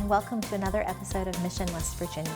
and welcome to another episode of Mission West Virginia.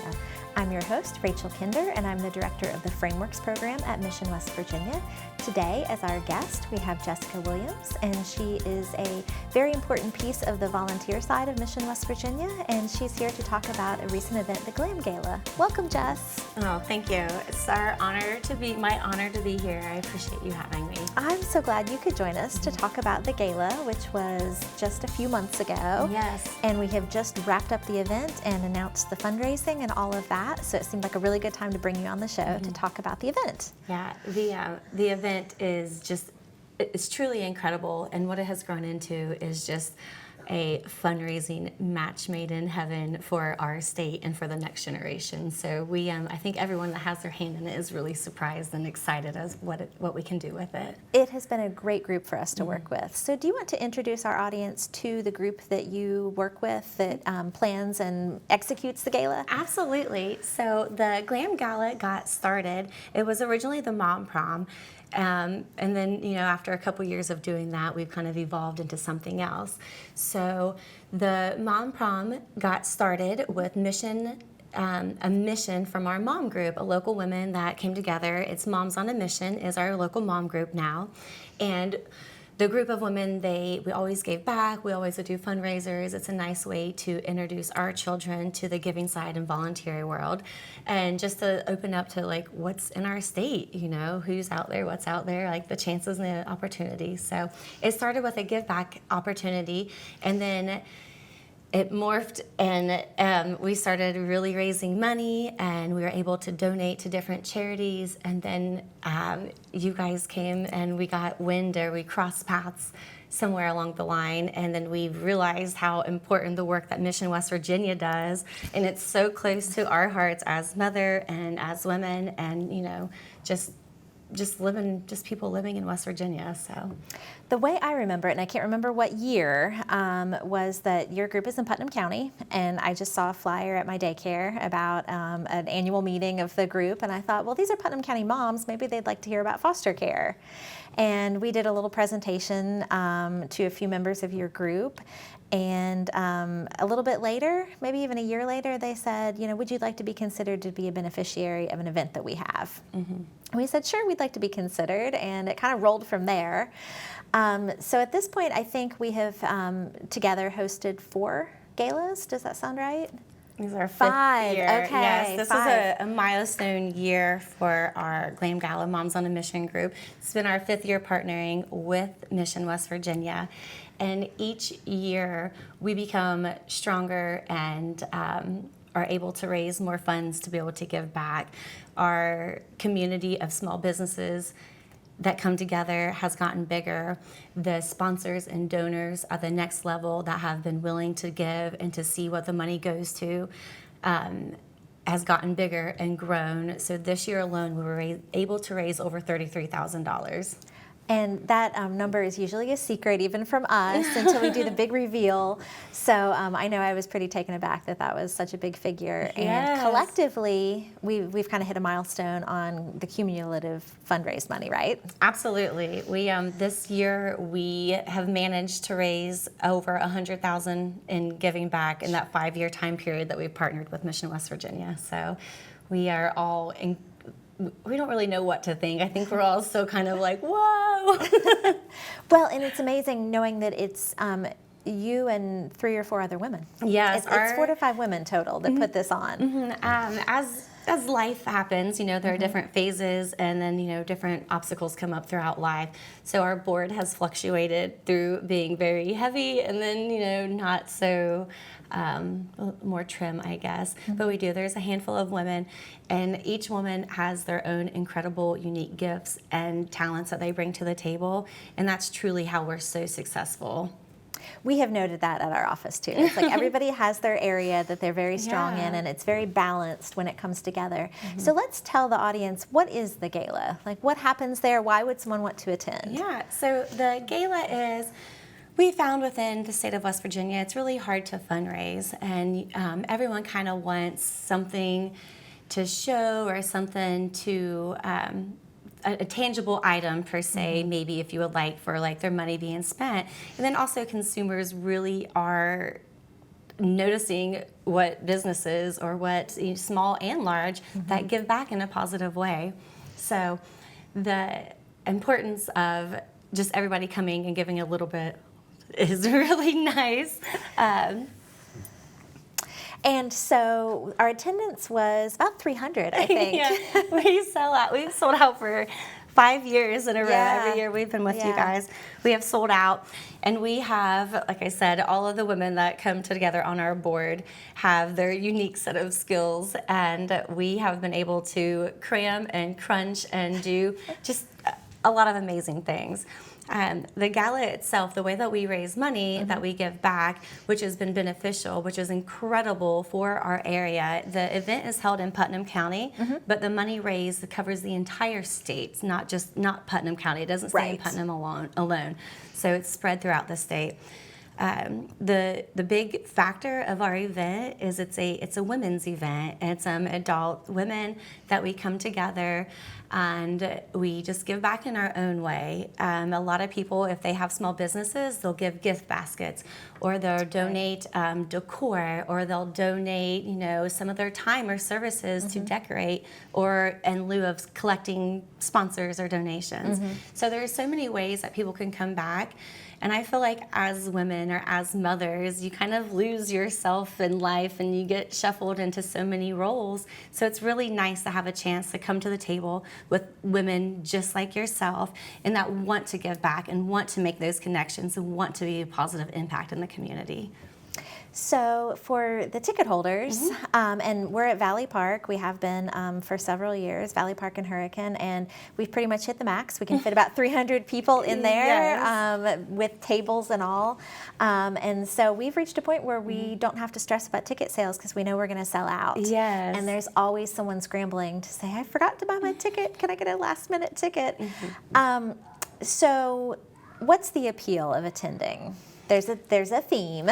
I'm your host, Rachel Kinder, and I'm the director of the Frameworks program at Mission West Virginia. Today, as our guest, we have Jessica Williams, and she is a very important piece of the volunteer side of Mission West Virginia, and she's here to talk about a recent event, the Glam Gala. Welcome, Jess. Oh, thank you. It's my honor to be here. I appreciate you having me. I'm so glad you could join us to talk about the gala, which was just a few months ago. Yes. And we have just wrapped up the event and announced the fundraising and all of that. So it seemed like a really good time to bring you on the show to talk about the event. Yeah, the event it's truly incredible, and what it has grown into is just a fundraising match made in heaven for our state and for the next generation. So I think everyone that has their hand in it is really surprised and excited as what we can do with it. It has been a great group for us to work with. So do you want to introduce our audience to the group that you work with that plans and executes the gala? Absolutely. So the Glam Gala got started. It was originally the Mom Prom. And then, after a couple years of doing that, we've kind of evolved into something else. So the Mom Prom got started with a mission from our mom group, a local women that came together. It's Moms on a Mission is our local mom group now. And the group of women, we always gave back. We always would do fundraisers. It's a nice way to introduce our children to the giving side and voluntary world, and just to open up to what's in our state, who's out there, what's out there, the chances and the opportunities. So it started with a give back opportunity, and then it morphed, and we started really raising money, and we were able to donate to different charities. And then you guys came, and we got wind, or we crossed paths somewhere along the line, and then we realized how important the work that Mission West Virginia does, and it's so close to our hearts as mother and as women, and just people living in West Virginia. So the way I remember it, and I can't remember what year, was that your group is in Putnam County, and I just saw a flyer at my daycare about an annual meeting of the group, and I thought, well, these are Putnam County moms, maybe they'd like to hear about foster care. And we did a little presentation to a few members of your group, and a little bit later, maybe even a year later, they said, would you like to be considered to be a beneficiary of an event that we have? Mm-hmm. We said, sure, we'd like to be considered, and it kind of rolled from there. So at this point, I think we have together hosted 4 galas. Does that sound right? These are 5. Year. Okay, yes, this 5. is a milestone year for our Glam Gala Moms on a Mission group. It's been our 5th year partnering with Mission West Virginia. And each year we become stronger and are able to raise more funds to be able to give back. Our community of small businesses that come together has gotten bigger. The sponsors and donors at the next level that have been willing to give and to see what the money goes to has gotten bigger and grown. So this year alone, we were able to raise over $33,000. And that number is usually a secret, even from us, until we do the big reveal. So I know I was pretty taken aback that was such a big figure. Yes. And collectively, we've kind of hit a milestone on the cumulative fundraised money, right? Absolutely. We this year we have managed to raise over $100,000 in giving back in that 5-year time period that we've partnered with Mission West Virginia. So we are all we don't really know what to think. I think we're all so kind of like, whoa. Well, and it's amazing knowing that it's you and 3 or 4 other women. Yes. It's 4 to 5 women total that put this on. Mm-hmm. As life happens, there are different phases, and then, different obstacles come up throughout life. So our board has fluctuated through being very heavy and then, not so more trim, I guess. Mm-hmm. But there's a handful of women, and each woman has their own incredible, unique gifts and talents that they bring to the table. And that's truly how we're so successful. We have noted that at our office too. It's like everybody has their area that they're very strong in, and it's very balanced when it comes together. Mm-hmm. So let's tell the audience, what is the gala? What happens there? Why would someone want to attend? Yeah, so the gala is, we found within the state of West Virginia, it's really hard to fundraise, and everyone kind of wants something to show or something to a tangible item per se, maybe if you would like, for their money being spent. And then also consumers really are noticing what businesses or what small and large that give back in a positive way. So the importance of just everybody coming and giving a little bit is really nice. And so our attendance was about 300, I think. Yeah, we sell out. We've sold out for 5 years in a row. Yeah. Every year we've been with you Yeah. guys, we have sold out. And we have, like I said, all of the women that come together on our board have their unique set of skills, and we have been able to cram and crunch and do just a lot of amazing things. The gala itself, the way that we raise money, that we give back, which has been beneficial, which is incredible for our area. The event is held in Putnam County, but the money raised covers the entire state, not Putnam County. It doesn't stay in Right. Putnam alone. So it's spread throughout the state. The big factor of our event is it's a women's event. It's adult women that we come together and we just give back in our own way. A lot of people, if they have small businesses, they'll give gift baskets, or they'll donate decor, or they'll donate some of their time or services to decorate, or in lieu of collecting sponsors or donations. So there are so many ways that people can come back. And I feel like as women or as mothers, you kind of lose yourself in life and you get shuffled into so many roles. So it's really nice to have a chance to come to the table with women just like yourself and that want to give back and want to make those connections and want to be a positive impact in the community. So for the ticket holders, and we're at Valley Park. We have been for several years, Valley Park and Hurricane, and we've pretty much hit the max. We can fit about 300 people in there with tables and all. And so we've reached a point where we don't have to stress about ticket sales because we know we're going to sell out. Yes. And there's always someone scrambling to say, I forgot to buy my ticket. Can I get a last minute ticket? So what's the appeal of attending? There's a theme.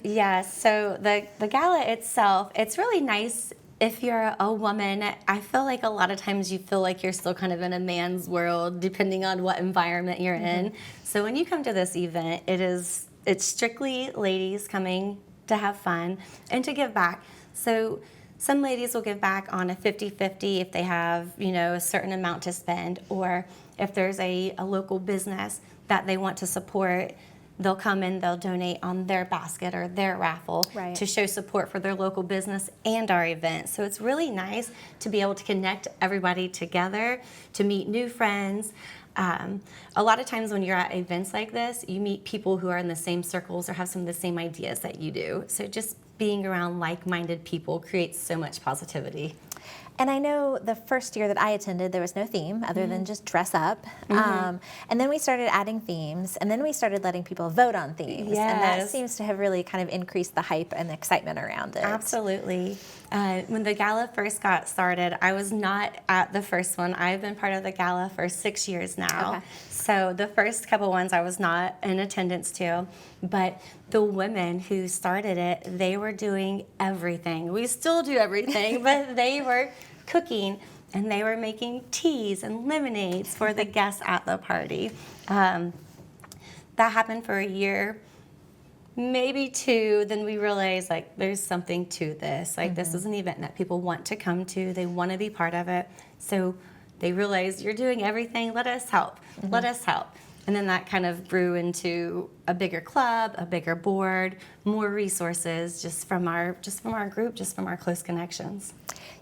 Yes, so the gala itself, it's really nice if you're a woman. I feel like a lot of times you feel like you're still kind of in a man's world, depending on what environment you're in. So when you come to this event, it's strictly ladies coming to have fun and to give back. So some ladies will give back on a 50-50 if they have, a certain amount to spend, or if there's a local business that they want to support, they'll come in, they'll donate on their basket or their raffle to show support for their local business and our event. So it's really nice to be able to connect everybody together, to meet new friends. A lot of times when you're at events like this, you meet people who are in the same circles or have some of the same ideas that you do. So just being around like-minded people creates so much positivity. And I know the first year that I attended, there was no theme other than just dress up. And then we started adding themes, and then we started letting people vote on themes. Yes. And that seems to have really kind of increased the hype and the excitement around it. Absolutely. When the gala first got started, I was not at the first one. I've been part of the gala for 6 years now. Okay. So the first couple ones I was not in attendance to, but the women who started it, they were doing everything. We still do everything, but they were cooking and they were making teas and lemonades for the guests at the party. That happened for a year, maybe 2. Then we realized there's something to this. This is an event that people want to come to. They want to be part of it. So they realized, you're doing everything. Let us help. Let us help. And then that kind of grew into a bigger club, a bigger board, more resources just from our group, just from our close connections.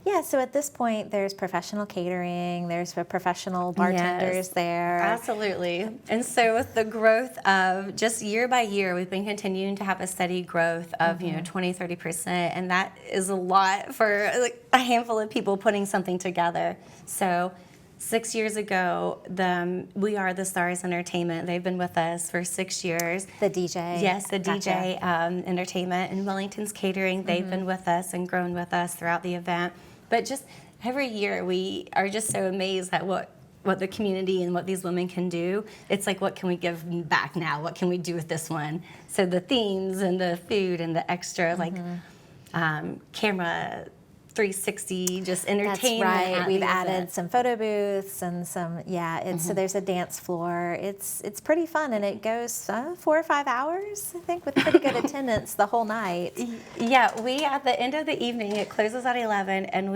Yeah, so at this point, there's professional catering, there's professional bartenders there. Absolutely. And so with the growth of just year by year, we've been continuing to have a steady growth of 20-30%, and that is a lot for a handful of people putting something together. So 6 years ago, We Are the Stars Entertainment, they've been with us for 6 years. The DJ. Yes, the Gotcha. DJ Entertainment and Wellington's Catering, they've been with us and grown with us throughout the event. But just every year, we are just so amazed at what the community and what these women can do. It's what can we give back now? What can we do with this one? So the themes and the food and the extra, camera 360 just That's entertainment. right. At We've the added event. some photo booths and some, so there's a dance floor. It's pretty fun, and it goes 4 or 5 hours, I think, with pretty good attendance the whole night. Yeah, we at the end of the evening, it closes at 11, and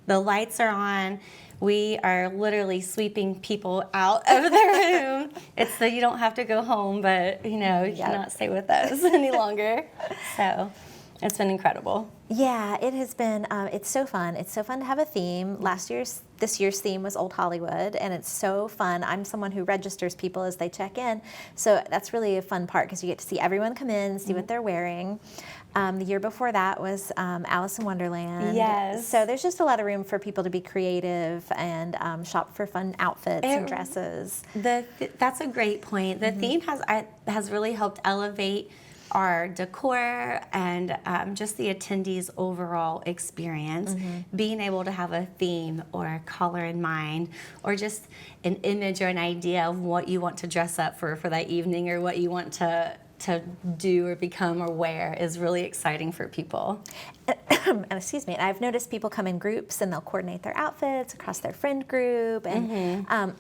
the lights are on. We are literally sweeping people out of their room. It's so you don't have to go home, but you cannot stay with us any longer. So it's been incredible. Yeah, it has been. It's so fun. It's so fun to have a theme. This year's theme was Old Hollywood, and it's so fun. I'm someone who registers people as they check in, so that's really a fun part because you get to see everyone come in, see what they're wearing. The year before that was Alice in Wonderland. Yes. So there's just a lot of room for people to be creative and shop for fun outfits and dresses. That's a great point. The theme has really helped elevate our decor and just the attendees' overall experience. Being able to have a theme or a color in mind, or just an image or an idea of what you want to dress up for that evening, or what you want to do or become or wear is really exciting for people. And excuse me, and I've noticed people come in groups and they'll coordinate their outfits across their friend group, and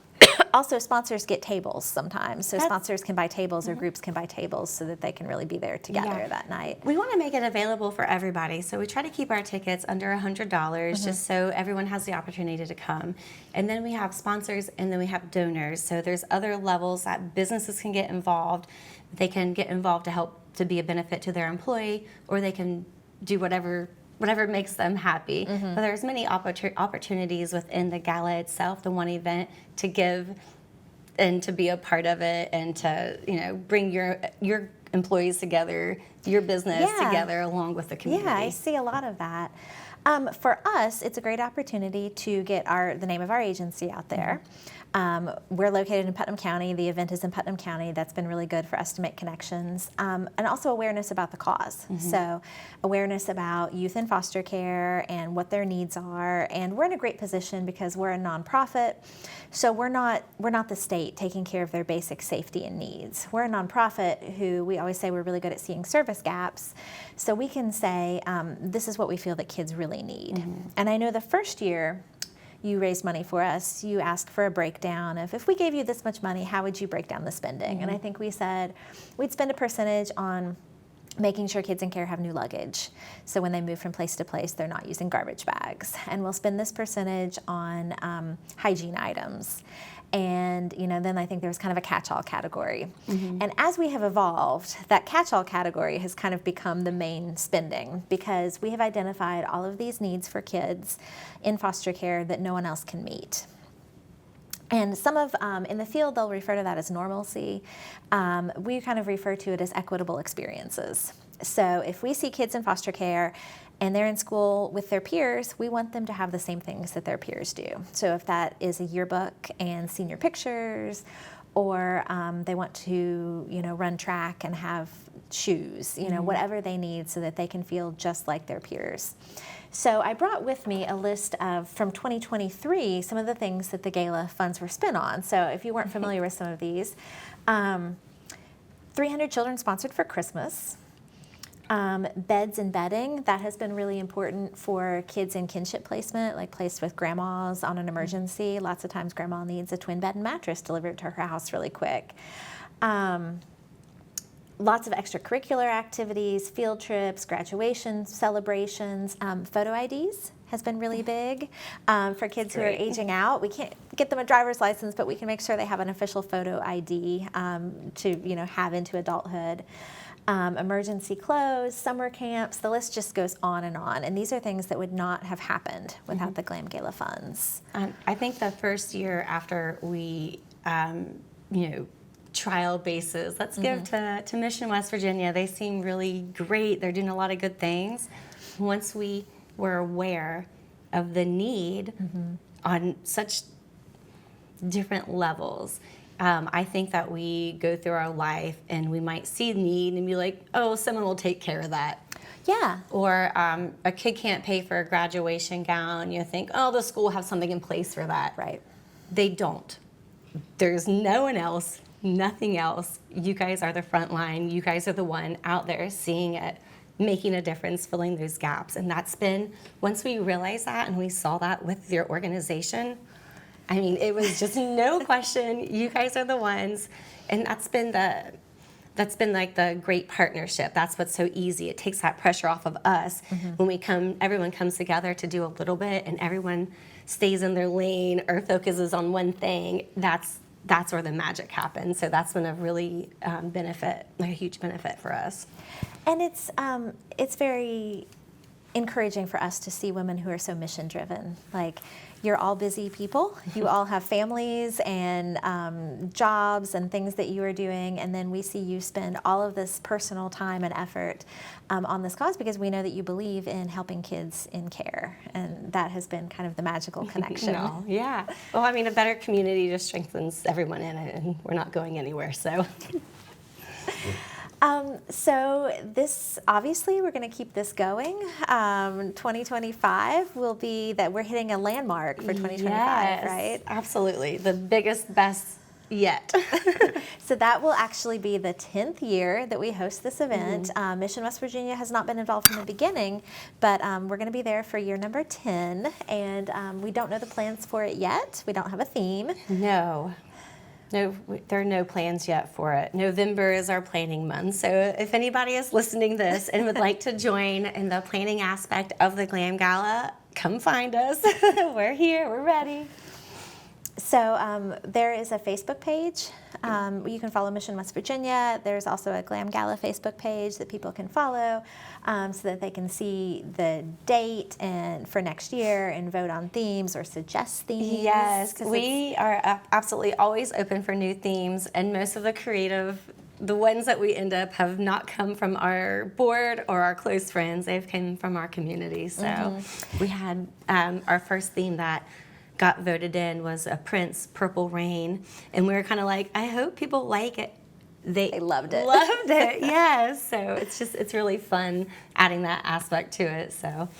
also sponsors get tables sometimes, so sponsors can buy tables or groups can buy tables so that they can really be there together that night. We want to make it available for everybody, so we try to keep our tickets under $100 just so everyone has the opportunity to come. And then we have sponsors, and then we have donors, so there's other levels that businesses can get involved. They can get involved to help to be a benefit to their employee, or they can do whatever makes them happy. But there's many opportunities within the gala itself, the one event, to give and to be a part of it, and to bring your employees together, your business together along with the community. Yeah, I see a lot of that. For us, it's a great opportunity to get the name of our agency out there. We're located in Putnam County. The event is in Putnam County. That's been really good for us to make connections. And also awareness about the cause. So awareness about youth in foster care and what their needs are. And we're in a great position because we're a nonprofit. So we're not the state taking care of their basic safety and needs. We're a nonprofit who we always say we're really good at seeing service gaps. So we can say, this is what we feel that kids really need. And I know the first year you raised money for us, you asked for a breakdown of, if we gave you this much money, how would you break down the spending? And I think we said we'd spend a percentage on making sure kids in care have new luggage. So when they move from place to place, they're not using garbage bags. And we'll spend this percentage on hygiene items. And then I think there was kind of a catch-all category. And as we have evolved, that catch-all category has kind of become the main spending, because we have identified all of these needs for kids in foster care that no one else can meet. And some of, in the field, they'll refer to that as normalcy. We kind of refer to it as equitable experiences. So if we see kids in foster care and they're in school with their peers, we want them to have the same things that their peers do. So if that is a yearbook and senior pictures, or they want to, run track and have shoes, whatever they need so that they can feel just like their peers. So I brought with me a list of, from 2023, some of the things that the gala funds were spent on. So if you weren't familiar with some of these, 300 children sponsored for Christmas. Beds and bedding, that has been really important for kids in kinship placement, like placed with grandmas on an emergency. Lots of times grandma needs a twin bed and mattress delivered to her house really quick. Lots of extracurricular activities, field trips, graduation celebrations, photo IDs has been really big for kids who are aging out. We can't get them a driver's license, but we can make sure they have an official photo ID to have into adulthood. Emergency clothes, summer camps, the list just goes on. And these are things that would not have happened without the Glam Gala funds. I think the first year after we, trial bases, let's give to Mission West Virginia. They seem really great. They're doing a lot of good things. Once we were aware of the need on such different levels, I think that we go through our life and we might see need and be like, oh, someone will take care of that. Yeah. Or a kid can't pay for a graduation gown. You think, oh, the school will have something in place for that. Right. They don't. There's no one else, nothing else. You guys are the front line. You guys are the one out there seeing it. making a difference, filling those gaps. And that's been, once we realized that and we saw that with your organization, I mean, it was just no question, you guys are the ones. And that's been like the great partnership. That's what's so easy. It takes that pressure off of us when everyone comes together to do a little bit and everyone stays in their lane or focuses on one thing. That's where the magic happens. So that's been a really a huge benefit for us. And it's very encouraging for us to see women who are so mission driven. Like, you're all busy people. You all have families and jobs and things that you are doing, and then we see you spend all of this personal time and effort on this cause because we know that you believe in helping kids in care, and that has been kind of the magical connection. No, yeah. Well, I mean, a better community just strengthens everyone in it, and we're not going anywhere, so. So this, obviously, we're going to keep this going. 2025 will be that we're hitting a landmark for 2025, yes, right? Absolutely. The biggest, best yet. So that will actually be the 10th year that we host this event. Mission West Virginia has not been involved from the beginning, but we're going to be there for year number 10, and we don't know the plans for it yet. We don't have a theme. No, there are no plans yet for it. November is our planning month, so if anybody is listening to this and would like to join in the planning aspect of the Glam Gala, come find us. We're here, we're ready. So there is a Facebook page. You can follow Mission West Virginia. There's also a Glam Gala Facebook page that people can follow so that they can see the date and for next year and vote on themes or suggest themes. Yes, we are absolutely always open for new themes, and most of the ones that we end up have not come from our board or our close friends. They've come from our community. So we had our first theme that got voted in was a Prince, Purple Rain, and we were kind of like, I hope people like it. They loved it. Loved it, yes. So it's really fun adding that aspect to it. So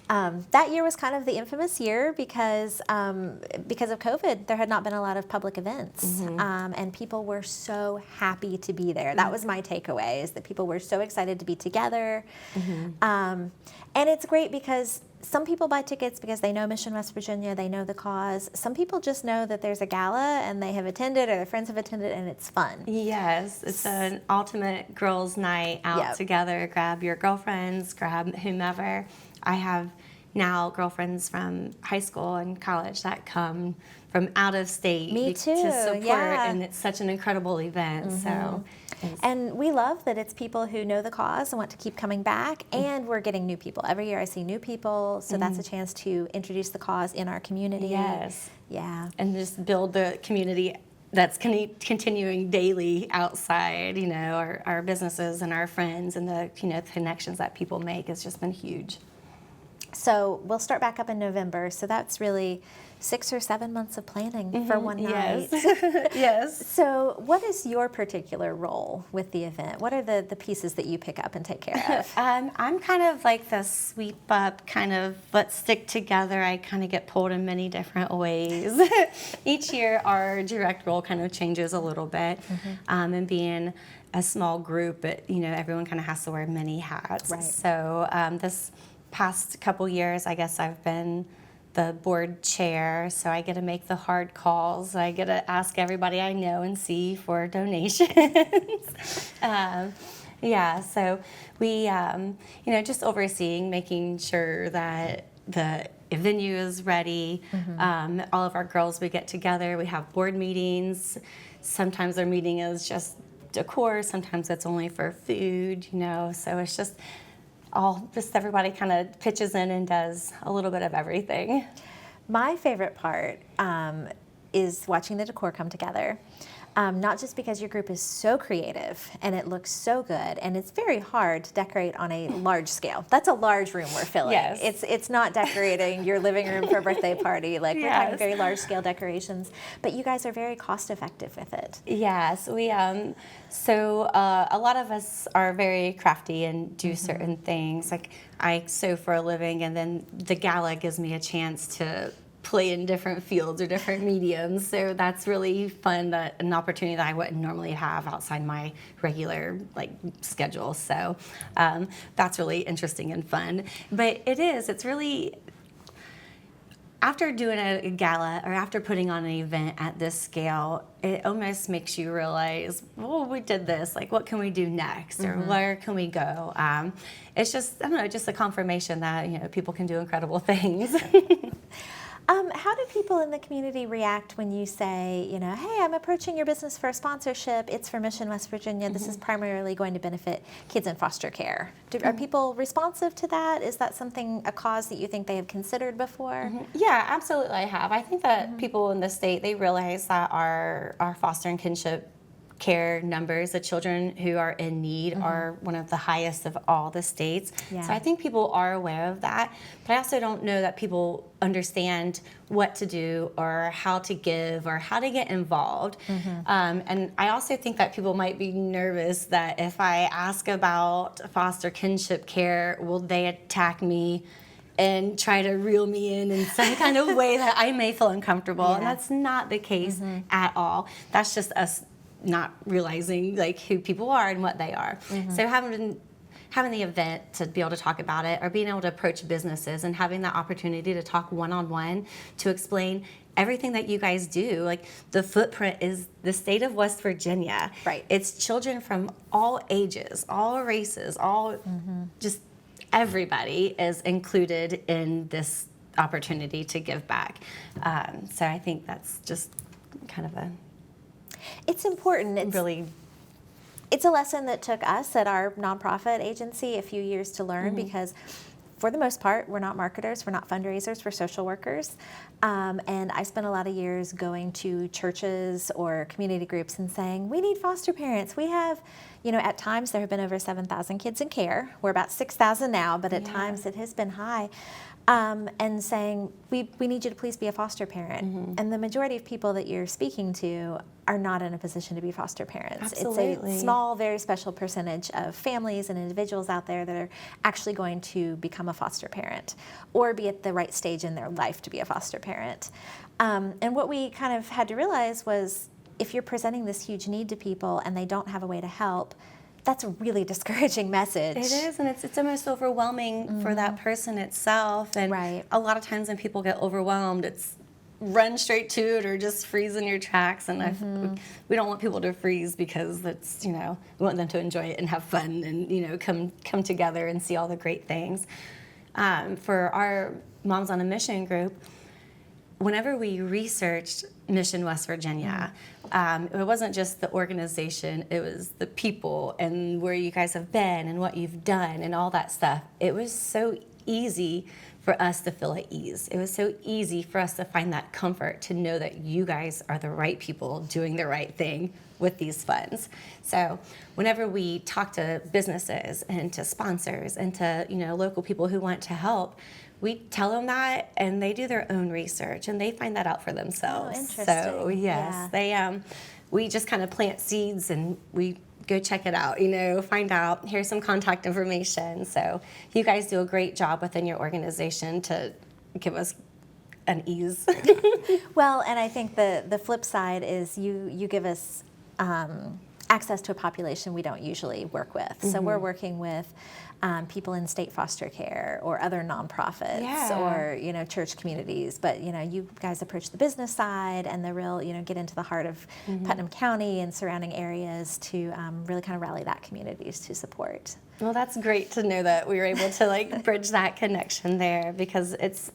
that year was kind of the infamous year because of COVID. There had not been a lot of public events, and people were so happy to be there. That was my takeaway: is that people were so excited to be together, and it's great because some people buy tickets because they know Mission West Virginia, they know the cause. Some people just know that there's a gala and they have attended or their friends have attended and it's fun. Yes, it's an ultimate girls' night out together. Grab your girlfriends, grab whomever. I have now girlfriends from high school and college that come from out of state to support, and it's such an incredible event. So. And we love that it's people who know the cause and want to keep coming back, and we're getting new people. Every year I see new people, so that's a chance to introduce the cause in our community. Yes. Yeah. And just build the community that's continuing daily outside, our businesses and our friends and the, connections that people make has just been huge. So we'll start back up in November, so that's really 6 or 7 months of planning for one night. Yes. So what is your particular role with the event? What are the pieces that you pick up and take care of? I'm kind of like the sweep up, kind of let's stick together. I kind of get pulled in many different ways. Each year our direct role kind of changes a little bit, and being a small group, everyone kind of has to wear many hats. Right. So this past couple years, I guess I've been the board chair, so I get to make the hard calls. I get to ask everybody I know and see for donations. So we, just overseeing, making sure that the venue is ready. All of our girls, we get together, we have board meetings. Sometimes our meeting is just decor, sometimes it's only for food, so it's just everybody kind of pitches in and does a little bit of everything. My favorite part is watching the decor come together. Not just because your group is so creative and it looks so good, and it's very hard to decorate on a large scale. That's a large room we're filling. Yes. It's not decorating your living room for a birthday party. Like, we're talking very large scale decorations, but you guys are very cost effective with it. Yes, we so a lot of us are very crafty and do certain things. Like, I sew for a living, and then the gala gives me a chance to play in different fields or different mediums. So that's really fun, an opportunity that I wouldn't normally have outside my regular schedule. So that's really interesting and fun. But it's really, after doing a gala or after putting on an event at this scale, it almost makes you realize, well, we did this, what can we do next, or where can we go? It's just, I don't know, just a confirmation that, people can do incredible things. How do people in the community react when you say, hey, I'm approaching your business for a sponsorship. It's for Mission West Virginia. This is primarily going to benefit kids in foster care. Are people responsive to that? Is that a cause that you think they have considered before? Yeah, absolutely I have. I think that people in the state, they realize that our foster and kinship care numbers, the children who are in need are one of the highest of all the states. Yeah. So I think people are aware of that, but I also don't know that people understand what to do or how to give or how to get involved. And I also think that people might be nervous that if I ask about foster kinship care, will they attack me and try to reel me in some kind of way that I may feel uncomfortable. Yeah. And that's not the case at all. That's just us not realizing who people are and what they are. So having the event to be able to talk about it, or being able to approach businesses and having that opportunity to talk one-on-one to explain everything that you guys do. The footprint is the state of West Virginia. Right. It's children from all ages, all races, all just everybody is included in this opportunity to give back. So I think that's just kind of It's important. It's a lesson that took us at our nonprofit agency a few years to learn because for the most part, we're not marketers, we're not fundraisers, we're social workers. And I spent a lot of years going to churches or community groups and saying, we need foster parents. We have, at times there have been over 7,000 kids in care. We're about 6,000 now, but at times it has been high. And saying, we need you to please be a foster parent. And the majority of people that you're speaking to are not in a position to be foster parents. Absolutely. It's a small, very special percentage of families and individuals out there that are actually going to become a foster parent or be at the right stage in their life to be a foster parent. And what we kind of had to realize was if you're presenting this huge need to people and they don't have a way to help, that's a really discouraging message. It is, and it's almost overwhelming for that person itself. And a lot of times when people get overwhelmed, it's run straight to it or just freeze in your tracks. And we don't want people to freeze because that's, we want them to enjoy it and have fun and, come together and see all the great things. For our Moms on a Mission group, whenever we researched Mission West Virginia, it wasn't just the organization, it was the people and where you guys have been and what you've done and all that stuff. It was so easy for us to feel at ease. It was so easy for us to find that comfort to know that you guys are the right people doing the right thing with these funds. So whenever we talk to businesses and to sponsors and to local people who want to help, we tell them that, and they do their own research, and they find that out for themselves. Oh, interesting. So yes, they we just kind of plant seeds, and we go check it out. Find out. Here's some contact information. So you guys do a great job within your organization to give us an ease. Well, and I think the flip side is you give us access to a population we don't usually work with. So we're working with people in state foster care or other nonprofits or church communities, but you guys approach the business side and the real get into the heart of Putnam County and surrounding areas to really kind of rally that communities to support. Well, that's great to know that we were able to bridge that connection there, because it's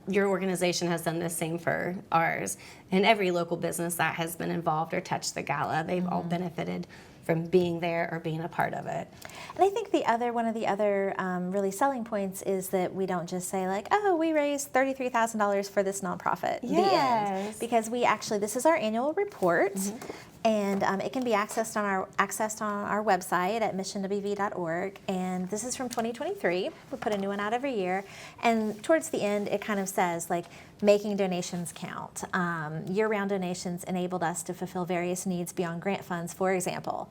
your organization has done the same for ours, and every local business that has been involved or touched the gala, they've all benefited from being there or being a part of it. And I think one of the other really selling points is that we don't just say oh, we raised $33,000 for this nonprofit. The end. Because this is our annual report, and it can be accessed on our website at missionwv.org. And this is from 2023. We put a new one out every year, and towards the end, it kind of says making donations count. Year-round donations enabled us to fulfill various needs beyond grant funds, for example.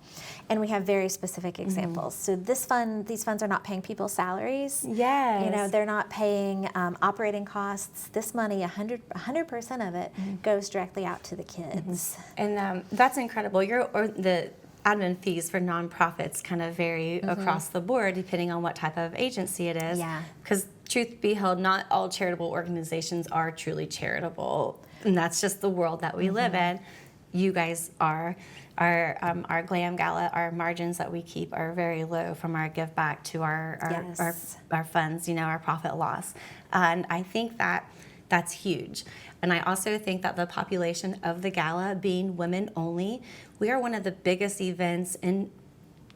And we have very specific examples. So these funds are not paying people's salaries. Yes. You know, they're not paying operating costs. This money, 100% of it goes directly out to the kids. And that's incredible. The admin fees for nonprofits kind of vary across the board depending on what type of agency it is. Yeah. Because truth be held, not all charitable organizations are truly charitable, and that's just the world that we live in. You guys are. Our Glam Gala, our margins that we keep are very low from our give back to our funds, you know, our profit loss. And I think that that's huge. And I also think that the population of the gala being women only, we are one of the biggest events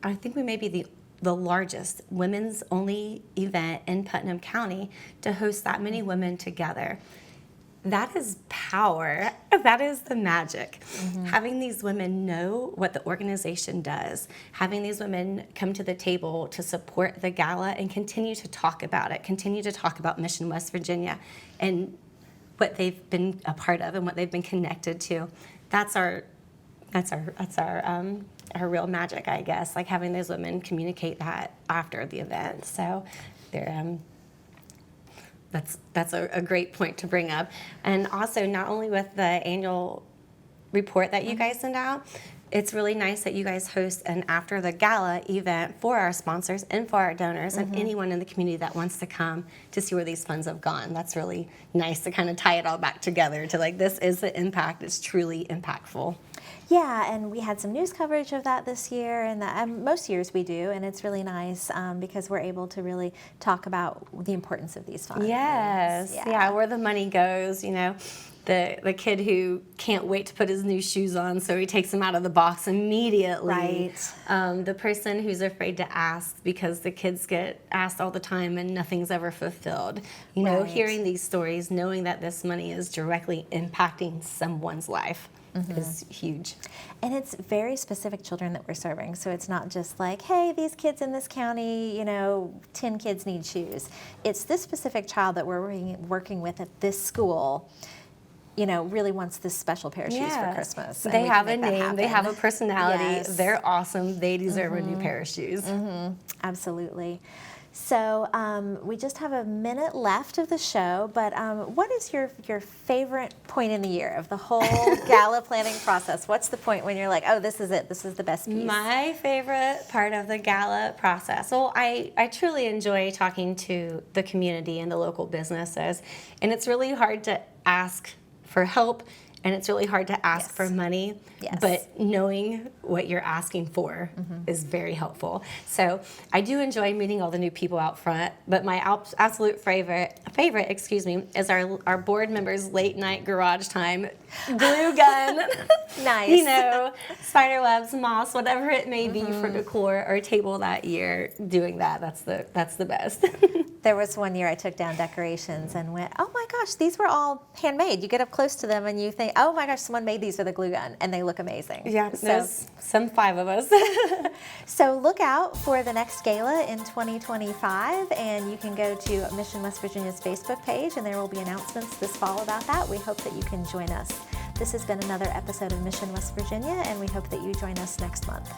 I think we may be the largest women's only event in Putnam County to host that many women together. That is power. That is the magic. Having these women know what the organization does, having these women come to the table to support the gala and continue to talk about it, continue to talk about Mission West Virginia and what they've been a part of and what they've been connected to. That's our real magic, I guess. Like having those women communicate that after the event. So they're that's a great point to bring up. And also, not only with the annual report that you guys send out, it's really nice that you guys host an after the gala event for our sponsors and for our donors and anyone in the community that wants to come to see where these funds have gone. That's really nice to kind of tie it all back together to like, this is the impact. It's truly impactful. Yeah, and we had some news coverage of that this year, and most years we do, and it's really nice because we're able to really talk about the importance of these funds. Yes, yeah, where the money goes, you know. The kid who can't wait to put his new shoes on, so he takes them out of the box immediately. Right. The person who's afraid to ask because the kids get asked all the time and nothing's ever fulfilled. You know, hearing these stories, knowing that this money is directly impacting someone's life is huge. And it's very specific children that we're serving. So it's not just like, hey, these kids in this county, you know, 10 kids need shoes. It's this specific child that we're working with at this school, you know, really wants this special pair of shoes for Christmas. They have a name, they have a personality, Yes. They're awesome, they deserve a new pair of shoes. Absolutely. So we just have a minute left of the show, but what is your favorite point in the year of the whole gala planning process? What's the point when you're like, oh, this is it, this is the best piece? My favorite part of the gala process, well, I truly enjoy talking to the community and the local businesses, and it's really hard to ask for help, and it's really hard to ask for money, but knowing what you're asking for is very helpful. So I do enjoy meeting all the new people out front, but my absolute favorite, is our board members' late night garage time glue gun. Nice. You know, spider webs, moss, whatever it may be for decor or table that year. Doing that, that's the best. There was one year I took down decorations and went, oh my gosh, these were all handmade. You get up close to them and you think, oh my gosh, someone made these with a glue gun, and they look amazing. Yeah, so, there's some 5 of us. So look out for the next gala in 2025, and you can go to Mission West Virginia's Facebook page, and there will be announcements this fall about that. We hope that you can join us. This has been another episode of Mission West Virginia, and we hope that you join us next month.